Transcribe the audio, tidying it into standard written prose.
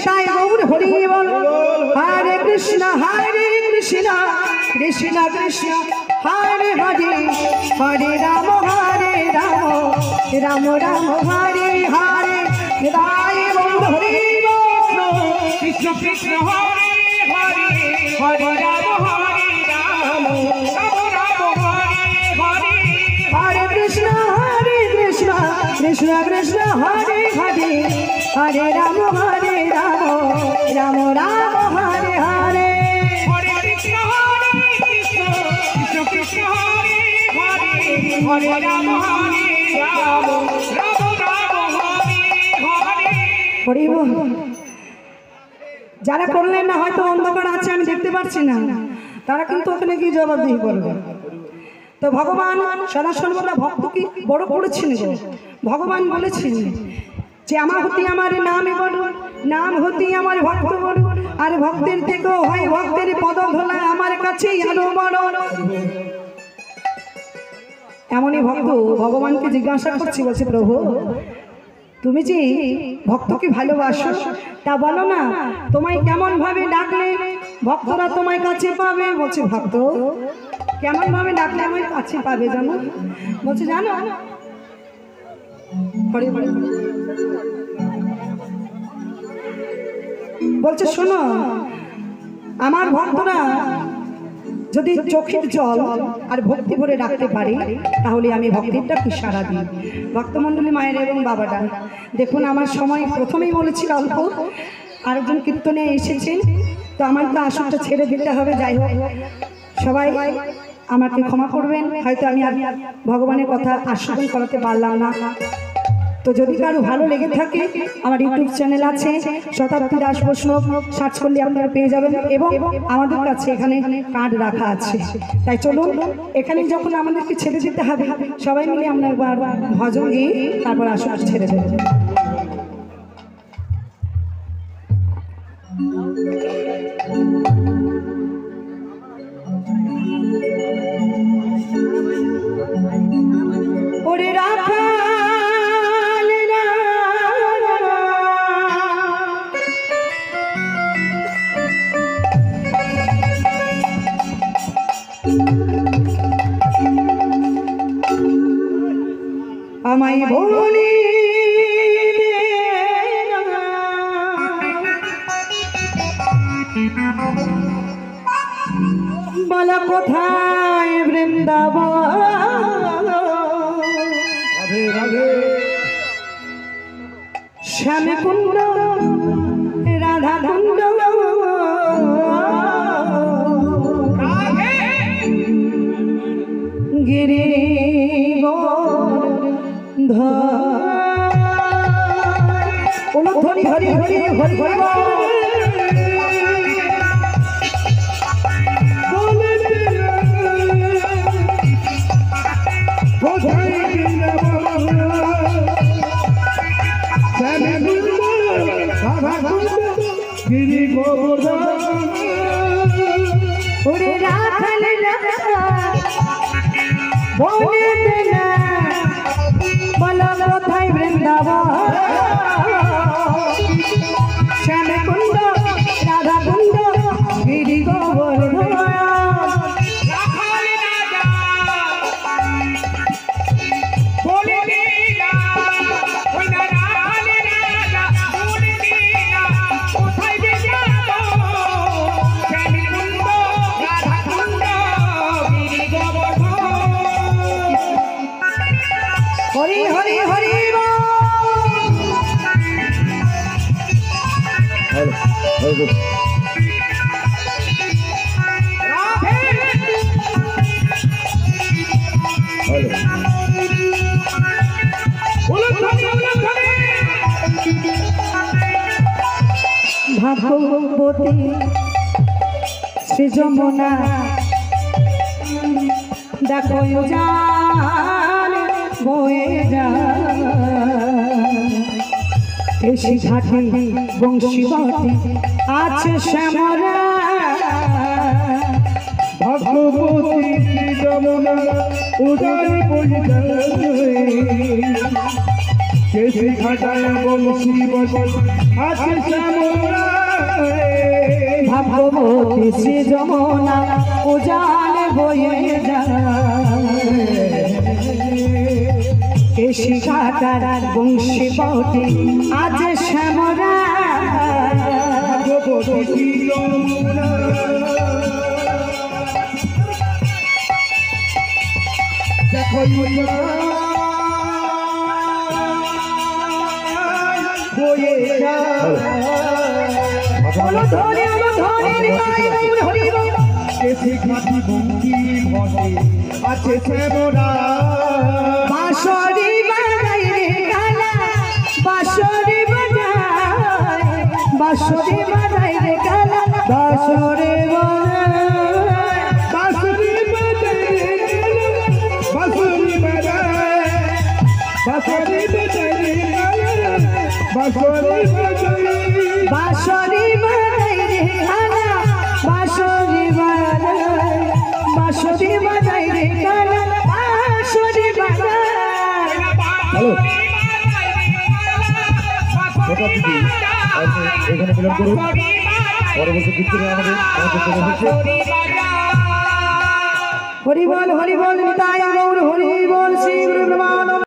নিতাই গৌর হরি বল। হরে কৃষ্ণ কৃষ্ণ কৃষ্ণ হরে হরে, হরে রাম রাম রাম হরে হরে। নিতাই গৌর হরি বল। কৃষ্ণ কৃষ্ণ হরে হরে, হরে রাম রাম, রাম রাম হরে হরে। হরে কৃষ্ণ কৃষ্ণ কৃষ্ণ হরে হরে, হরে রাম রাম রাম হরে হরে। হরে কৃষ্ণ কৃষ্ণ কৃষ্ণ হরে হরে, হরে রাম রাম, রাম রাম হরে হরে। হরি বল। যারা করলেন না, হয়তো অন্ধকার আছে আমি দেখতে পাচ্ছি না, তারা কিন্তু ওখানে গিয়ে জবাবদিহি করবে। তো ভগবান সদা সর্বদা ভক্তকে বড় করেছেন। ভগবান বলেছেন যে আমার হতে আমার নামে বড়, নাম হতে আমার ভক্ত বড়, আর ভক্তের থেকেও হয় ভক্তের পদ ধরা আমার কাছে আরো বড়। এমনই ভক্ত ভগবানকে জিজ্ঞাসা করছি, বলছে প্রভু তুমি যে ভক্তকে ভালোবাসো, তা বলো না তোমায় কেমন ভাবে ডাকলে ভক্তরা তোমায় কাছে পাবে? বলছে ভক্ত কেমন ভাবে ডাকলে আমার কাছে পাবে জানো? বলছে জানো, বলছে শোনো, আমার ভক্তরা যদি চোখের জল আর ভক্তি ভরে ডাকতে পারে, তাহলে আমি ভক্তিরটা কি সারা দিই। ভক্তমণ্ডলী মায়ের এবং বাবাটা দেখুন, আমার সময় প্রথমেই বলেছিল অল্প, আরেকজন কীর্তনে এসেছেন, তো আমার তো আসনটা ছেড়ে দিতে হবে। যাই হোক, সবাই আমাকে ক্ষমা করবেন, হয়তো আমি আর ভগবানের কথা আস্বাদন করাতে পারলাম না। তো যদি কারো ভালো লেগে থাকে, আমার ইউটিউব চ্যানেল আছে শতাব্দী দাস বৈষ্ণব, সার্চ করলে আপনারা পেয়ে যাবেন, এবং আমাদের কাছে এখানে কার্ড রাখা আছে। তাই চলুন, এখানে যখন আমাদেরকে ছেড়ে দিতে হবে, সবাই মিলে আমরা একবার ভজন গিয়ে তারপর আসন ছেড়ে দেব। ওরে রাখা আমায় বলি বলা কোথায় বৃন্দাবন, শ্যামকুণ্ড রাধা কুণ্ড, গিরি ধরি হরি হরি হরি হরি। ওরে রাখাল বলো কোথায় বৃন্দাবন, শ্যামকুণ্ড রাধা কুণ্ড গিরি গোবর্ধন। হরি হরি হরি ভাগবতী শ্রী যমুনা দেখো যান বয়ে যাশি ঘাটে বংশীবতী আছে শ্যামরা, ভগবতী শ্রী যমুনা উদার কেশি ঘাটায় বংশীবতী আছে শ্যামরা। ভাগ্যবতী শ্রী যমুনা উজান বয়ে যায় কেশি কাটার বংশী বটে আজ শ্যামরা ভগবতী যমুনা দেখো বয়ে যায় অনুধরে অনুধরে নিতাই গৌর হরি বল কেশি ঘাটি বঙ্কি ভটে আছে শ্যামরা বাঁশরি বাজাই রে কালা বাঁশরি বাজাই বাঁশরি বাজাই রে কালা বাঁশরি বাজাই বাঁশুরি বাজায় বাঁশুরি বাজায় বাঁশুরি বাজায় বাঁশুরি বাজায় বাঁশরি বাজাই রে কালা বাঁশরি বাজাই বাঁশরি বাজাই রে কালা বাঁশরি বাজাই হ্যালো প্রতাপ দিদি এখানে মিলন করুন পরবর্তী কীর্তনে আমাদের চলে এসেছে হরি বল নিতাই গৌর হরি বল শ্রী গুরু ব্রহ্মানন্দ